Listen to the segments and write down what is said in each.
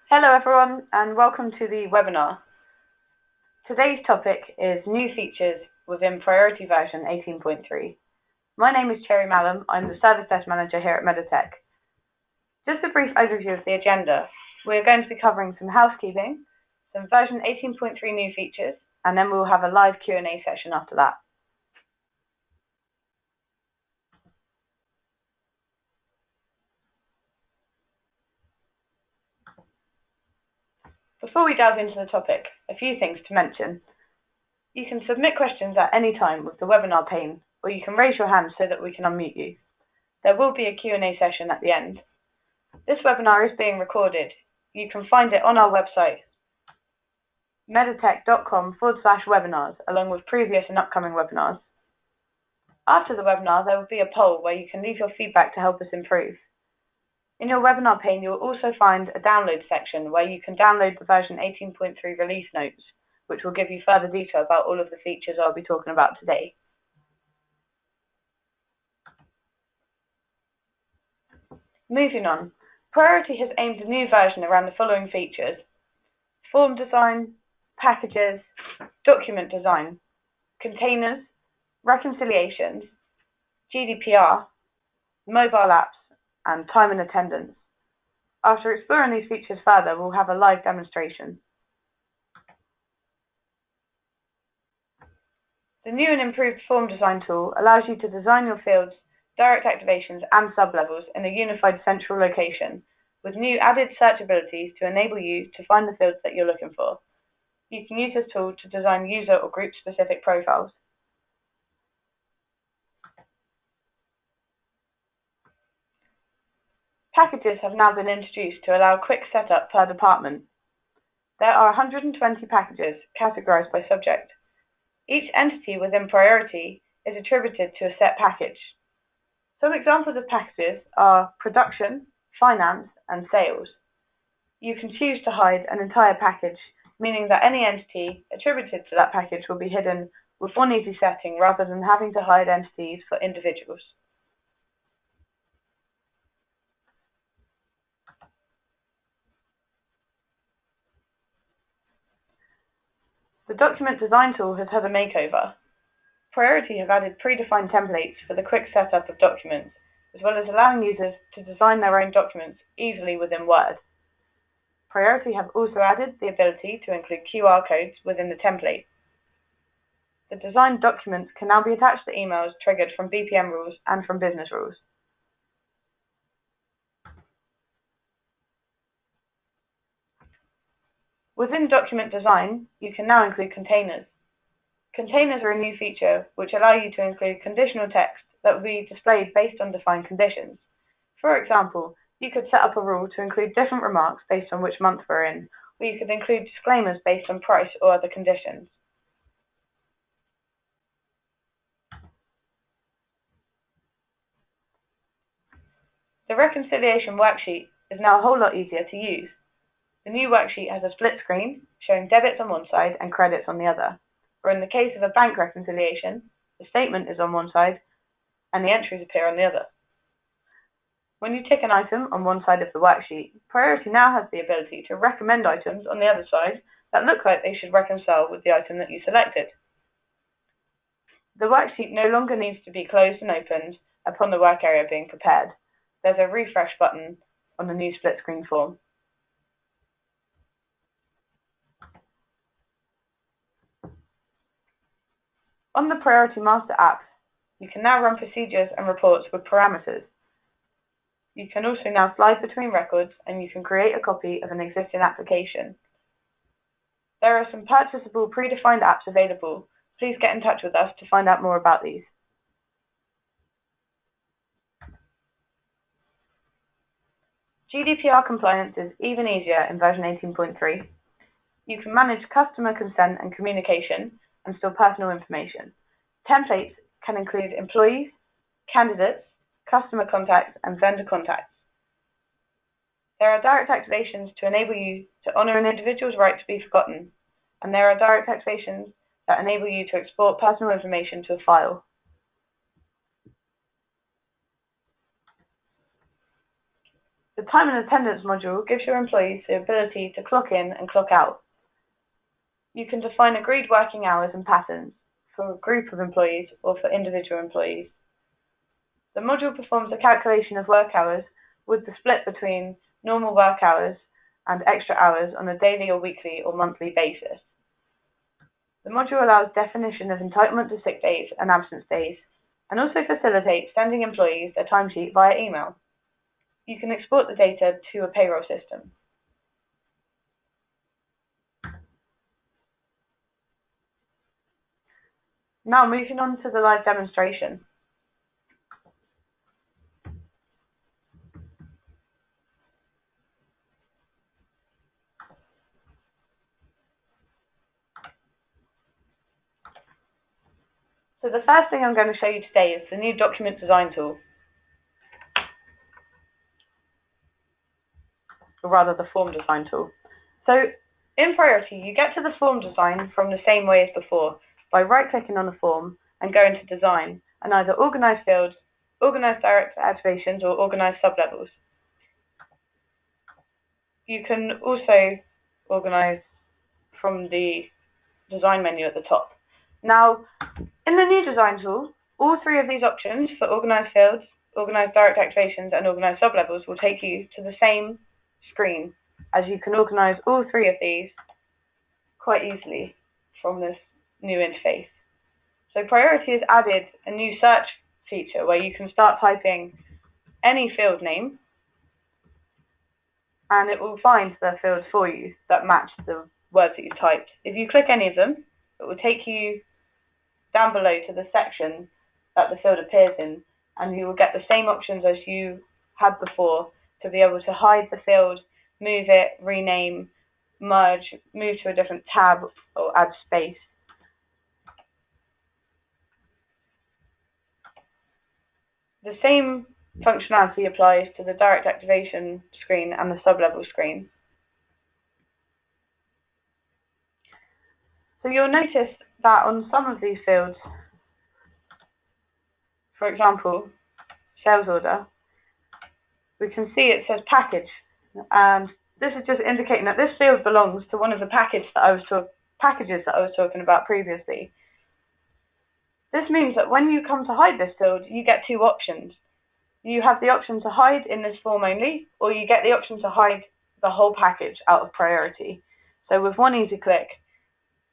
Hello everyone and welcome to the webinar. Today's topic is new features within Priority version 18.3. My name is Cherry Mallam. I'm the Service Desk Manager here at Meditech. Just a brief overview of the agenda. We're going to be covering some housekeeping, some version 18.3 new features, and then we'll have a live Q&A session after that. Before we delve into the topic, a few things to mention. You can submit questions at any time with the webinar pane, or you can raise your hand so that we can unmute you. There will be a Q&A session at the end. This webinar is being recorded. You can find it on our website, meditech.com/webinars, along with previous and upcoming webinars. After the webinar, there will be a poll where you can leave your feedback to help us improve. In your webinar pane, you will also find a download section where you can download the version 18.3 release notes, which will give you further detail about all of the features I'll be talking about today. Moving on, Priority has aimed a new version around the following features: form design, packages, document design, containers, reconciliations, GDPR, mobile apps, and time and attendance. After exploring these features further, we'll have a live demonstration. The new and improved form design tool allows you to design your fields, direct activations, and sublevels in a unified central location, with new added search abilities to enable you to find the fields that you're looking for. You can use this tool to design user or group-specific profiles. Packages have now been introduced to allow quick setup per department. There are 120 packages categorized by subject. Each entity within Priority is attributed to a set package. Some examples of packages are production, finance, and sales. You can choose to hide an entire package, meaning that any entity attributed to that package will be hidden with one easy setting rather than having to hide entities for individuals. The document design tool has had a makeover. Priority have added predefined templates for the quick setup of documents, as well as allowing users to design their own documents easily within Word. Priority have also added the ability to include QR codes within the template. The designed documents can now be attached to emails triggered from BPM rules and from business rules. Within document design, you can now include containers. Containers are a new feature which allow you to include conditional text that will be displayed based on defined conditions. For example, you could set up a rule to include different remarks based on which month we're in, or you could include disclaimers based on price or other conditions. The reconciliation worksheet is now a whole lot easier to use. The new worksheet has a split screen showing debits on one side and credits on the other, or in the case of a bank reconciliation, the statement is on one side and the entries appear on the other. When you tick an item on one side of the worksheet, Priority now has the ability to recommend items on the other side that look like they should reconcile with the item that you selected. The worksheet no longer needs to be closed and opened upon the work area being prepared. There's a refresh button on the new split screen form. On the Priority Master app, you can now run procedures and reports with parameters. You can also now slide between records, and you can create a copy of an existing application. There are some purchasable predefined apps available. Please get in touch with us to find out more about these. GDPR compliance is even easier in version 18.3. You can manage customer consent and communication and store personal information. Templates can include employees, candidates, customer contacts, and vendor contacts. There are direct activations to enable you to honor an individual's right to be forgotten, and there are direct activations that enable you to export personal information to a file. The time and attendance module gives your employees the ability to clock in and clock out. You can define agreed working hours and patterns for a group of employees or for individual employees. The module performs a calculation of work hours with the split between normal work hours and extra hours on a daily or weekly or monthly basis. The module allows definition of entitlement to sick days and absence days, and also facilitates sending employees their timesheet via email. You can export the data to a payroll system. Now moving on to the live demonstration. So the first thing I'm going to show you today is the new document design tool, or rather the form design tool. So in Priority, you get to the form design from the same way as before, by right-clicking on the form and going to Design, and either Organize Fields, Organize Direct Activations, or Organize Sublevels. You can also organize from the design menu at the top. Now, in the new design tool, all three of these options for Organize Fields, Organize Direct Activations, and Organize Sublevels will take you to the same screen, as you can organize all three of these quite easily from this new interface. So Priority has added a new search feature where you can start typing any field name and it will find the fields for you that match the words that you typed. If you click any of them, it will take you down below to the section that the field appears in, and you will get the same options as you had before to be able to hide the field, move it, rename, merge, move to a different tab, or add space. The same functionality applies to the direct activation screen and the sublevel screen. So you'll notice that on some of these fields, for example, sales order, we can see it says package, and this is just indicating that this field belongs to one of the packages that I was talking about previously. This means that when you come to hide this field, you get two options. You have the option to hide in this form only, or you get the option to hide the whole package out of Priority. So with one easy click,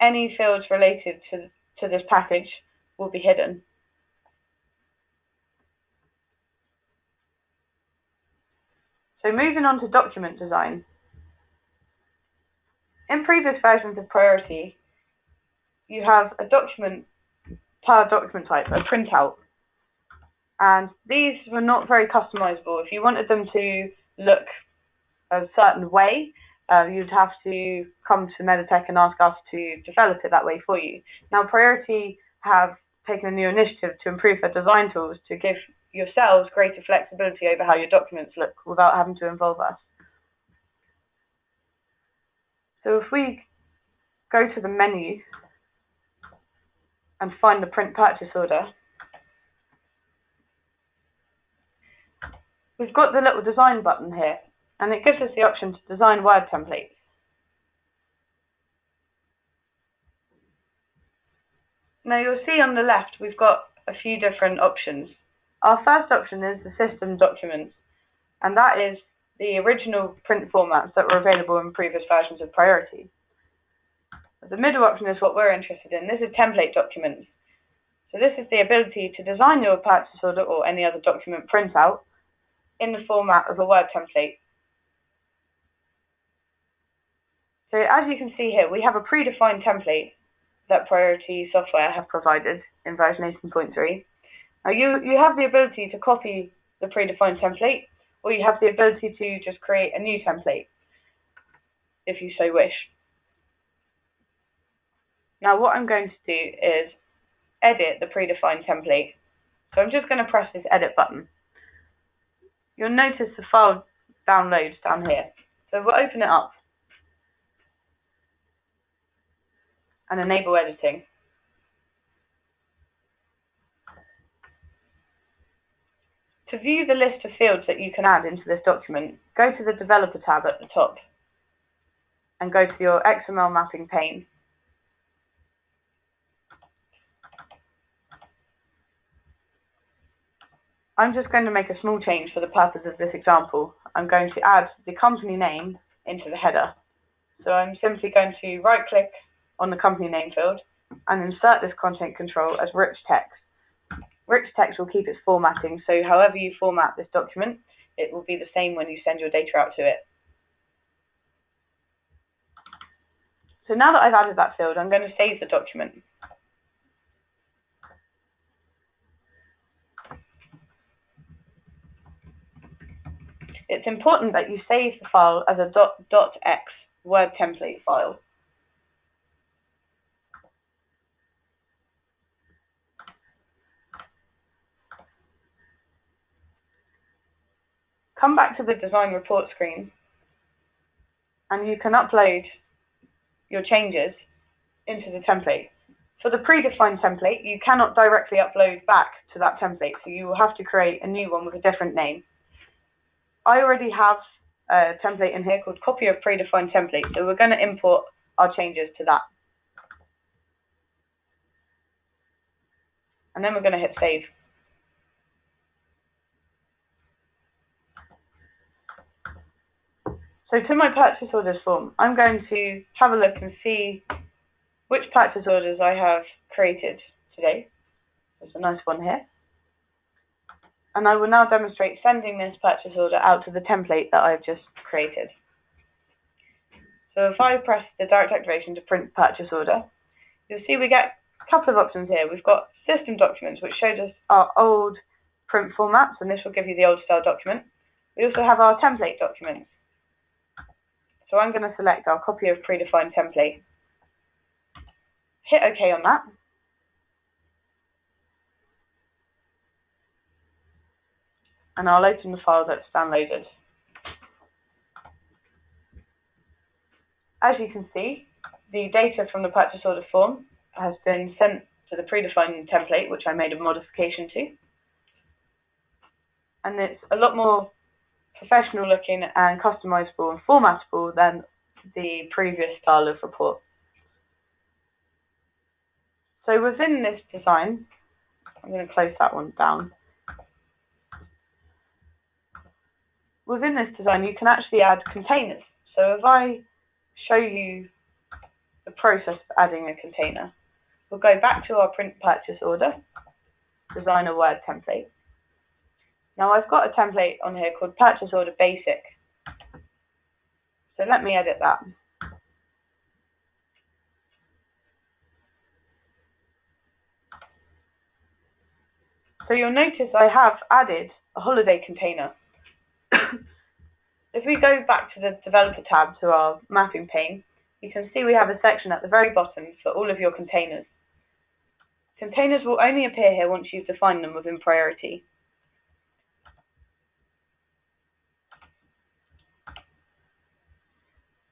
any fields related to this package will be hidden. So moving on to document design. In previous versions of Priority, you have a document per document type, a printout. And these were not very customizable. If you wanted them to look a certain way, you'd have to come to Meditech and ask us to develop it that way for you. Now, Priority have taken a new initiative to improve their design tools to give yourselves greater flexibility over how your documents look without having to involve us. So if we go to the menu and find the print purchase order, we've got the little design button here, and it gives us the option to design Word templates. Now you'll see on the left we've got a few different options. Our first option is the system documents, and that is the original print formats that were available in previous versions of Priority. The middle option is what we're interested in. This is template documents. So this is the ability to design your purchase order or any other document printout in the format of a Word template. So as you can see here, we have a predefined template that Priority software have provided in version 18.3. Now you have the ability to copy the predefined template, or you have the ability to just create a new template if you so wish. Now what I'm going to do is edit the predefined template. So I'm just going to press this edit button. You'll notice the file downloads down here. So we'll open it up and enable editing. To view the list of fields that you can add into this document, go to the Developer tab at the top and go to your XML mapping pane. I'm just going to make a small change for the purpose of this example. I'm going to add the company name into the header. So I'm simply going to right-click on the company name field and insert this content control as rich text. Rich text will keep its formatting, so however you format this document, it will be the same when you send your data out to it. So now that I've added that field, I'm going to save the document. It's important that you save the file as a .x Word template file. Come back to the design report screen and you can upload your changes into the template. For the predefined template, you cannot directly upload back to that template, so you will have to create a new one with a different name. I already have a template in here called copy of predefined template, so we're going to import our changes to that. And then we're going to hit save. So to my purchase orders form, I'm going to have a look and see which purchase orders I have created today. There's a nice one here. And I will now demonstrate sending this purchase order out to the template that I've just created. So if I press the direct activation to print purchase order, you'll see we get a couple of options here. We've got system documents, which shows us our old print formats, and this will give you the old style document. We also have our template documents. So I'm going to select our copy of predefined template. Hit OK on that. And I'll open the file that's downloaded. As you can see, the data from the purchase order form has been sent to the predefined template, which I made a modification to. And it's a lot more professional looking and customizable and formatable than the previous style of report. So within this design, I'm going to close that one down. Within this design, you can actually add containers. So if I show you the process of adding a container, we'll go back to our print purchase order, design a Word template. Now I've got a template on here called purchase order basic. So let me edit that. So you'll notice I have added a holiday container. If we go back to the Developer tab to our mapping pane, you can see we have a section at the very bottom for all of your containers. Containers will only appear here once you've defined them within priority.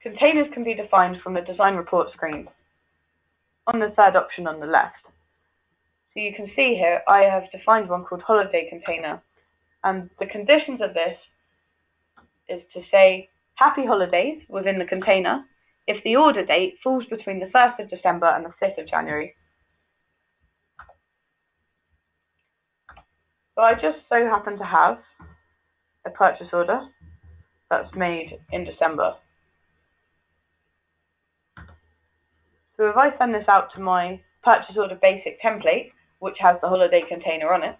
Containers can be defined from the design report screen on the third option on the left. So you can see here I have defined one called holiday container, and the conditions of this is to say happy holidays within the container if the order date falls between the 1st of December and the 5th of January. So I just so happen to have a purchase order that's made in December. So if I send this out to my purchase order basic template, which has the holiday container on it,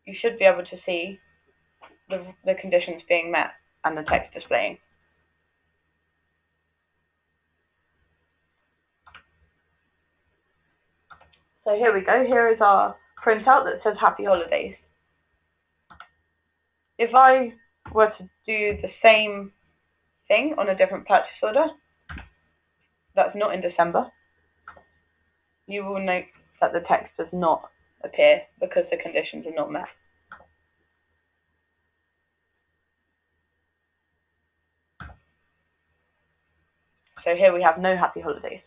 you should be able to see the conditions being met and the text displaying. So here we go. Here is our printout that says Happy Holidays. If I were to do the same thing on a different purchase order that's not in December, you will note that the text does not appear because the conditions are not met. So here we have no Happy Holidays.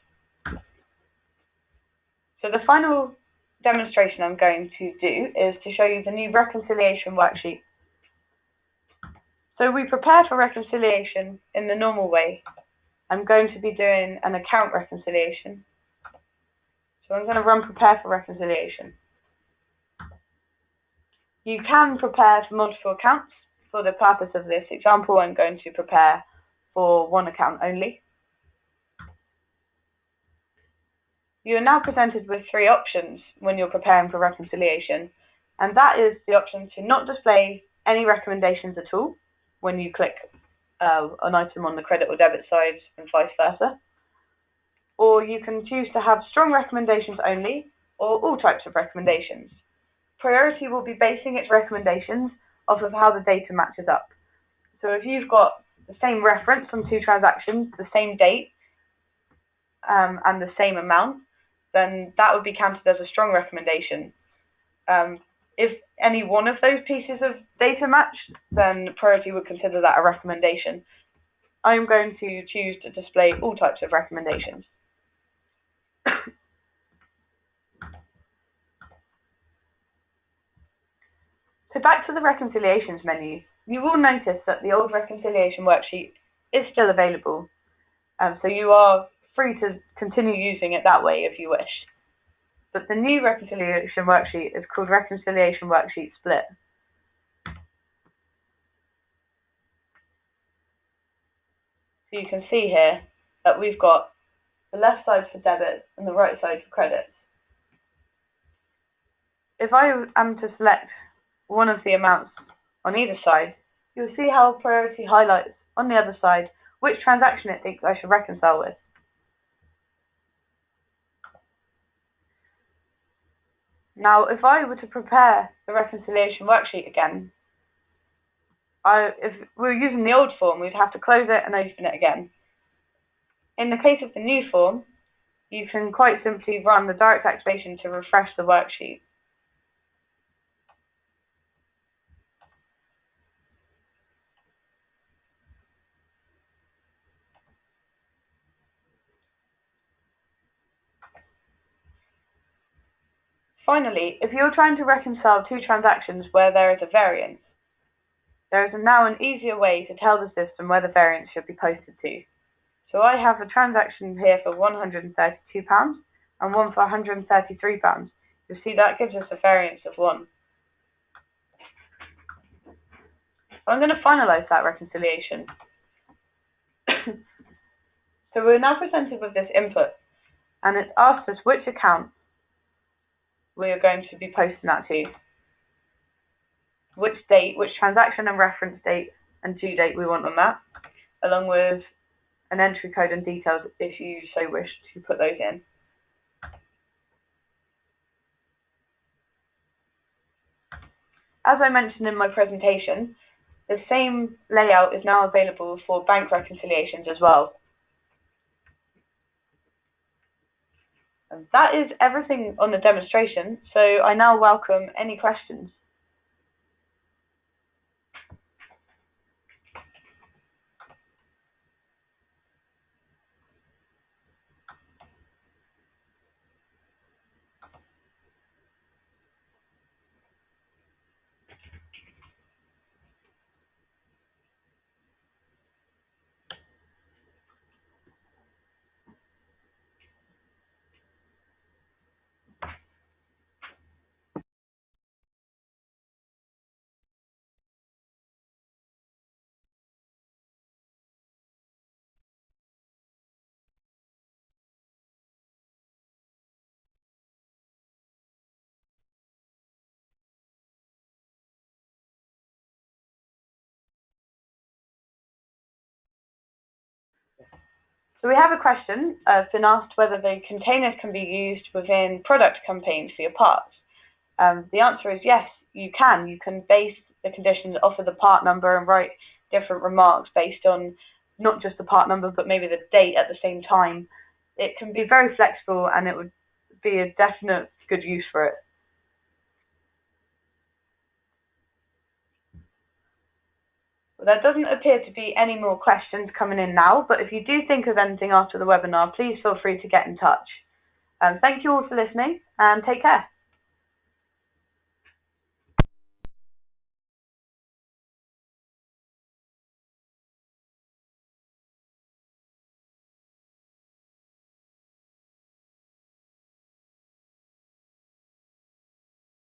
So the final demonstration I'm going to do is to show you the new reconciliation worksheet. So we prepare for reconciliation in the normal way. I'm going to be doing an account reconciliation. So I'm going to run prepare for reconciliation. You can prepare for multiple accounts. For the purpose of this example, I'm going to prepare for one account only. You are now presented with three options when you're preparing for reconciliation, and that is the option to not display any recommendations at all when you click an item on the credit or debit side and vice versa. Or you can choose to have strong recommendations only or all types of recommendations. Priority will be basing its recommendations off of how the data matches up. So if you've got the same reference on two transactions, the same date, and the same amount, then that would be counted as a strong recommendation. If any one of those pieces of data match, then priority would consider that a recommendation. I'm going to choose to display all types of recommendations. So back to the reconciliations menu, you will notice that the old reconciliation worksheet is still available. So you are free to continue using it that way if you wish. But the new reconciliation worksheet is called Reconciliation Worksheet Split. So you can see here that we've got the left side for debits and the right side for credits. If I am to select one of the amounts on either side, you'll see how priority highlights on the other side which transaction it thinks I should reconcile with. Now, if I were to prepare the reconciliation worksheet again, if we were using the old form, we'd have to close it and open it again. In the case of the new form, you can quite simply run the direct activation to refresh the worksheet. Finally, if you're trying to reconcile two transactions where there is a variance, there is now an easier way to tell the system where the variance should be posted to. So I have a transaction here for £132 and one for £133. You'll see that gives us a variance of 1. I'm going to finalise that reconciliation. So we're now presented with this input, and it's asked us which account we are going to be posting that to, which date, which transaction and reference date and due date we want on that, along with an entry code and details if you so wish to put those in. As I mentioned in my presentation, the same layout is now available for bank reconciliations as well. And that is everything on the demonstration, so I now welcome any questions. So we have a question. I've been asked whether the containers can be used within product campaigns for your parts. The answer is yes, you can. You can base the conditions off of the part number and write different remarks based on not just the part number, but maybe the date at the same time. It can be very flexible, and it would be a definite good use for it. Well, there doesn't appear to be any more questions coming in now, but if you do think of anything after the webinar, please feel free to get in touch. Thank you all for listening, and take care.